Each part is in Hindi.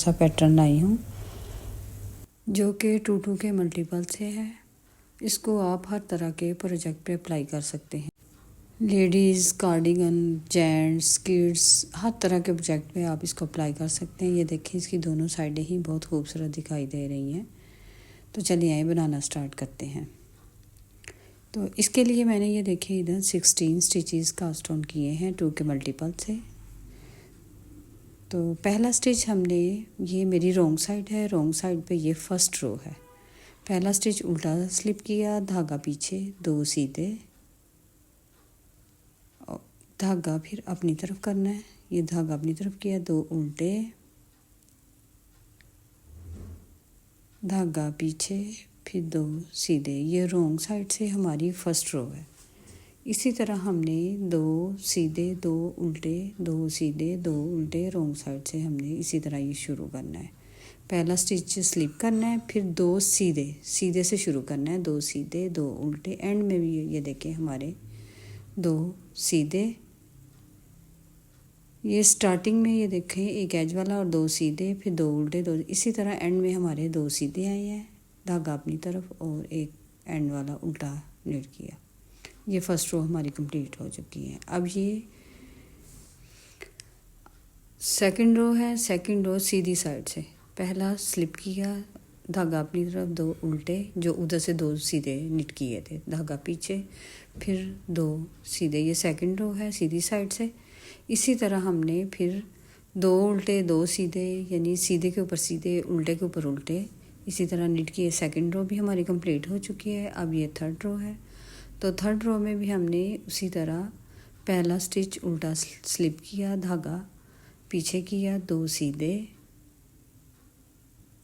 सा पैटर्न लाई हूँ जो कि 2-2 के मल्टीपल से है। इसको आप हर तरह के प्रोजेक्ट पे अप्लाई कर सकते हैं। लेडीज़, कार्डिगन, जेंट्स, किड्स, हर तरह के प्रोजेक्ट पे आप इसको अप्लाई कर सकते हैं। ये देखिए, इसकी दोनों साइडें ही बहुत खूबसूरत दिखाई दे रही हैं। तो चलिए आइए बनाना स्टार्ट करते हैं। तो इसके लिए मैंने ये देखिए इधर 16 स्टिचेस कास्ट ऑन किए हैं 2 के मल्टीपल से। तो पहला स्टिच हमने, ये मेरी रॉन्ग साइड है, रॉन्ग साइड पे ये फर्स्ट रो है। पहला स्टिच उल्टा स्लिप किया, धागा पीछे, 2 सीधे, और धागा फिर अपनी तरफ करना है। ये धागा अपनी तरफ किया, 2 उल्टे, धागा पीछे, फिर 2 सीधे। ये रॉन्ग साइड से हमारी फर्स्ट रो है। इसी तरह हमने 2 सीधे, 2 उल्टे, 2 सीधे, 2 उल्टे, रॉन्ग साइड से हमने इसी तरह ये शुरू करना है। पहला स्टिच स्लिप करना है, फिर 2 सीधे, सीधे से शुरू करना है, 2 सीधे, 2 उल्टे। एंड में भी ये देखें हमारे 2 सीधे। ये स्टार्टिंग में ये देखें एक एज वाला और 2 सीधे, फिर 2 उल्टे, 2। इसी तरह एंड में हमारे 2 सीधे आए हैं, धागा अपनी तरफ और एक एंड वाला उल्टा नीट किया। ये फर्स्ट रो हमारी कंप्लीट हो चुकी है। अब ये सेकंड रो है। सेकंड रो सीधी साइड से पहला स्लिप किया, धागा अपनी तरफ, 2 उल्टे, जो उधर से 2 सीधे निट किए थे, धागा पीछे, फिर 2 सीधे। ये सेकंड रो है सीधी साइड से। इसी तरह हमने फिर 2 उल्टे, 2 सीधे, यानी सीधे के ऊपर सीधे, उल्टे के ऊपर उल्टे, इसी तरह निट किए। सेकंड रो भी हमारी कंप्लीट हो चुकी है। अब ये थर्ड रो है। तो थर्ड रो में भी हमने उसी तरह पहला स्टिच उल्टा स्लिप किया, धागा पीछे किया, 2 सीधे,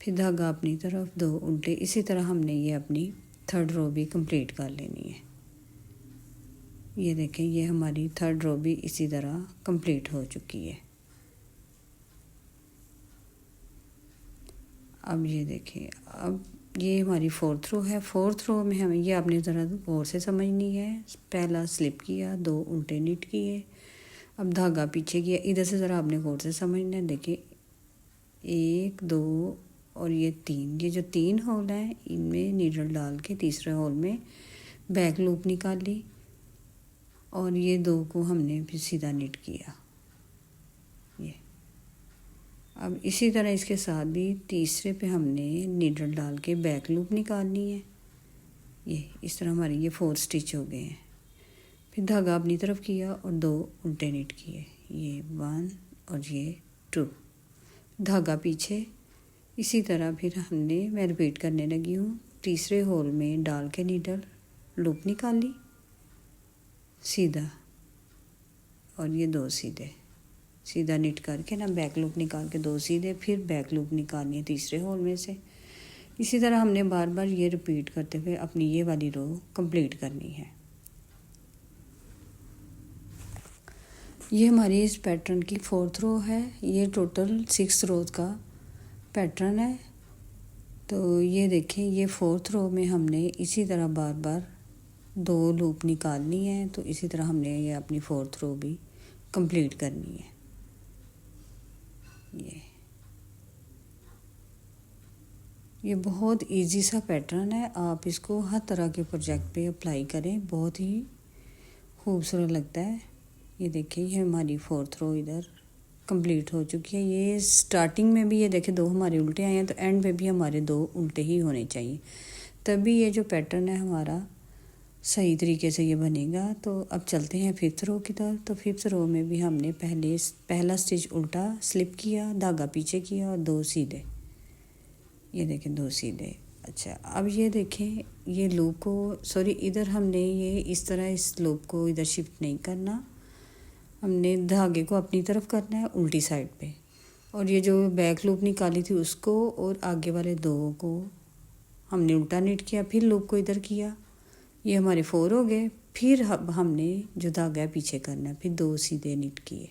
फिर धागा अपनी तरफ, 2 उल्टे। इसी तरह हमने ये अपनी थर्ड रो भी कंप्लीट कर लेनी है। ये देखें, ये हमारी थर्ड रो भी इसी तरह कंप्लीट हो चुकी है। अब ये देखें, अब ये हमारी फोर्थ रो है। फोर्थ रो में हमें ये अपनी तरह गौर से समझनी है। पहला स्लिप किया, 2 उल्टे निट किए, अब धागा पीछे किया। इधर से ज़रा आपने गौर से समझना है। देखिए 1, 2 और ये 3, ये जो 3 होल हैं, इनमें नीडल डाल के तीसरे होल में बैक लूप निकाली और ये 2 को हमने फिर सीधा निट किया। ये अब इसी तरह इसके साथ भी तीसरे पे हमने नीडल डाल के बैक लूप निकालनी है। ये इस तरह हमारी ये 4 स्टिच हो गए हैं। फिर धागा अपनी तरफ किया और 2 उल्टे निट किए, ये 1 और ये 2, धागा पीछे। इसी तरह फिर हमने, मैं रिपीट करने लगी हूँ, तीसरे होल में डाल के नीडल लूप निकाली सीधा, और ये 2 सीधे, सीधा निट करके ना बैक लूप निकाल के 2 सीधे, फिर बैक लूप निकालनी है तीसरे होल में से। इसी तरह हमने बार बार ये रिपीट करते हुए अपनी ये वाली रो कंप्लीट करनी है। ये हमारी इस पैटर्न की 4th रो है। ये टोटल 6 रोज का पैटर्न है। तो ये देखें, ये 4th रो में हमने इसी तरह बार बार 2 लूप निकालनी है। तो इसी तरह हमने ये अपनी 4th रो भी कंप्लीट करनी है। ये बहुत इजी सा पैटर्न है। आप इसको हर तरह के प्रोजेक्ट पे अप्लाई करें, बहुत ही खूबसूरत लगता है। ये देखिए, ये हमारी 4th रो इधर कंप्लीट हो चुकी है। ये स्टार्टिंग में भी ये देखिए 2 हमारे उल्टे आए हैं, तो एंड में भी हमारे 2 उल्टे ही होने चाहिए, तभी ये जो पैटर्न है हमारा सही तरीके से ये बनेगा। तो अब चलते हैं 5th रो की तरफ। तो 5th रो में भी हमने पहला स्टिच उल्टा स्लिप किया, धागा पीछे किया और 2 सीधे। ये देखें 2 सीधे। अच्छा, अब ये देखें, ये लूप को, सॉरी, इधर हमने ये इस तरह इस लूप को इधर शिफ्ट नहीं करना, हमने धागे को अपनी तरफ करना है उल्टी साइड पे, और ये जो बैक लूप निकाली थी उसको और आगे वाले 2 को हमने उल्टा निट किया, फिर लूप को इधर किया। ये हमारे 4 हो गए। फिर हमने जो धागा है पीछे करना है, फिर 2 सीधे निट किए।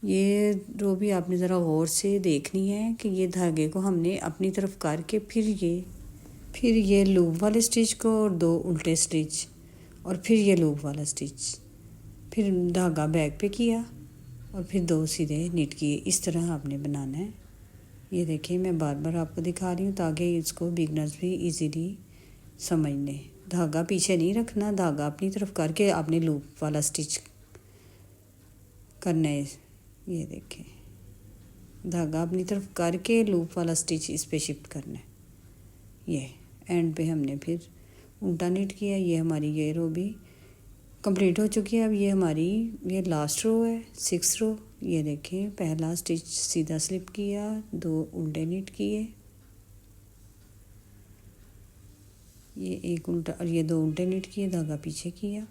ये रो भी आपने ज़रा गौर से देखनी है कि ये धागे को हमने अपनी तरफ करके फिर ये लूप वाले स्टिच को और 2 उल्टे स्टिच, और फिर ये लूप वाला स्टिच, फिर धागा बैक पे किया और फिर 2 सीधे निट किए। इस तरह आपने बनाना है। ये देखिए मैं बार बार आपको दिखा रही हूँ ताकि इसको बिगनर्स भी इजीली समझ लें। धागा पीछे नहीं रखना, धागा अपनी तरफ करके आपने लूप वाला स्टिच करना है। ये देखें, धागा अपनी तरफ करके लूप वाला स्टिच इस पे शिफ्ट करना है। ये एंड पे हमने फिर उल्टा नीट किया। ये हमारी ये रो भी कंप्लीट हो चुकी है। अब ये हमारी ये लास्ट रो है, 6 रो। ये देखें, पहला स्टिच सीधा स्लिप किया, 2 उल्टे नीट किए, ये एक उल्टा और ये 2 उल्टे नीट किए, धागा पीछे किया।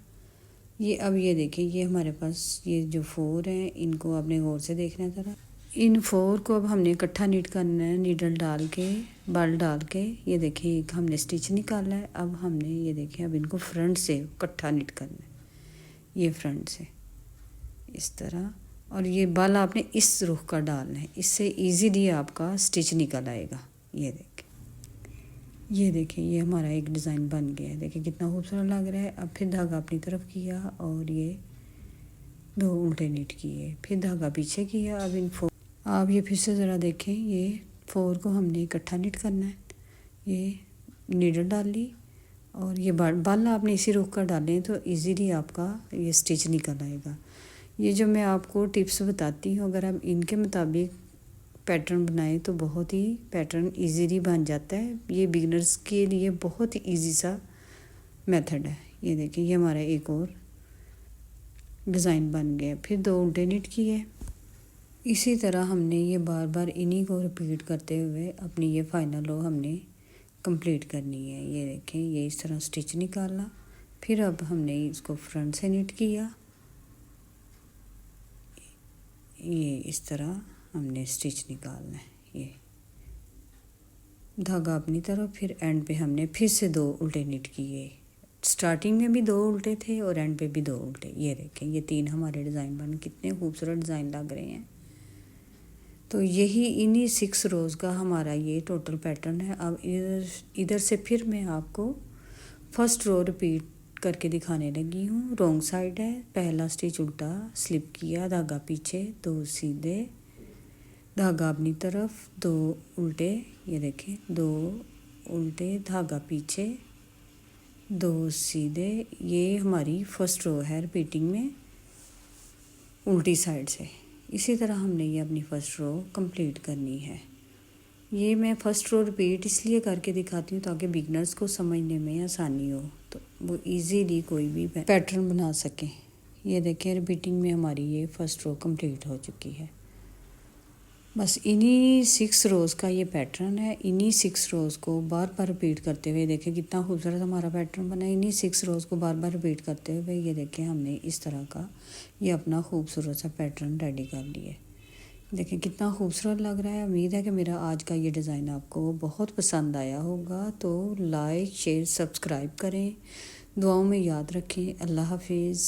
ये अब ये देखें, ये हमारे पास ये जो 4 हैं इनको आपने गौर से देखना है ज़रा। इन 4 को अब हमने इकट्ठा नीट करना है, नीडल डाल के, बल डाल के। ये देखें, एक हमने स्टिच निकाला है। अब हमने ये देखें, अब इनको फ्रंट से इकट्ठा नीट करना है, ये फ्रंट से इस तरह। और ये बल आपने इस रुख का डालना है, इससे इजीली आपका स्टिच निकल आएगा। ये देखें, ये हमारा एक डिज़ाइन बन गया है। देखिए कितना खूबसूरत लग रहा है। अब फिर धागा अपनी तरफ किया और ये 2 उल्टे नीट किए, फिर धागा पीछे किया। अब इन 4 आप ये फिर से ज़रा देखें, ये 4 को हमने इकट्ठा नीट करना है। ये नीडल डाल ली और ये बल आपने इसी रुख का डालें तो इजीली आपका ये स्टिच निकल आएगा। ये जो मैं आपको टिप्स बताती हूँ, अगर आप इनके मुताबिक पैटर्न बनाएं तो बहुत ही पैटर्न इजीली बन जाता है। ये बिगिनर्स के लिए बहुत ही इजी सा मेथड है। ये देखिए, ये हमारा एक और डिज़ाइन बन गया। फिर 2 उल्टे नीट किए। इसी तरह हमने ये बार बार इन्हीं को रिपीट करते हुए अपनी ये फाइनल रो हमने कंप्लीट करनी है। ये देखें, ये इस तरह स्टिच निकाला। फिर अब हमने इसको फ्रंट से नीट किया, ये इस तरह हमने स्टिच निकालना है। ये धागा अपनी तरफ, फिर एंड पे हमने फिर से 2 उल्टे नीट किए। स्टार्टिंग में भी 2 उल्टे थे और एंड पे भी 2 उल्टे। ये देखें, ये 3 हमारे डिज़ाइन बन, कितने खूबसूरत डिज़ाइन लग रहे हैं। तो यही इन्हीं 6 रोज़ का हमारा ये टोटल पैटर्न है। अब इधर से फिर मैं आपको फर्स्ट रो रिपीट करके दिखाने लगी हूँ। रॉन्ग साइड है, पहला स्टिच उल्टा स्लिप किया, धागा पीछे, 2 सीधे, धागा अपनी तरफ, 2 उल्टे। ये देखें, 2 उल्टे, धागा पीछे, 2 सीधे। ये हमारी फर्स्ट रो है रिपीटिंग में उल्टी साइड से। इसी तरह हमने ये अपनी फर्स्ट रो कंप्लीट करनी है। ये मैं फ़र्स्ट रो रिपीट इसलिए करके दिखाती हूँ ताकि बिगनर्स को समझने में आसानी हो, तो वो इजीली कोई भी पैटर्न बना सकें। ये देखें, रिपीटिंग में हमारी ये फर्स्ट रो कंप्लीट हो चुकी है। बस इन्हीं 6 रोज़ का ये पैटर्न है। इन्हीं 6 रोज़ को बार बार रिपीट करते हुए देखें कितना खूबसूरत हमारा पैटर्न बना है। इन्हीं 6 रोज़ को बार बार रिपीट करते हुए ये देखें, हमने इस तरह का ये अपना खूबसूरत सा पैटर्न रेडी कर लिया। देखें कितना खूबसूरत लग रहा है। उम्मीद है कि मेरा आज का ये डिज़ाइन आपको बहुत पसंद आया होगा। तो लाइक, शेयर, सब्सक्राइब करें, दुआओं में याद रखें। अल्लाह हाफिज़।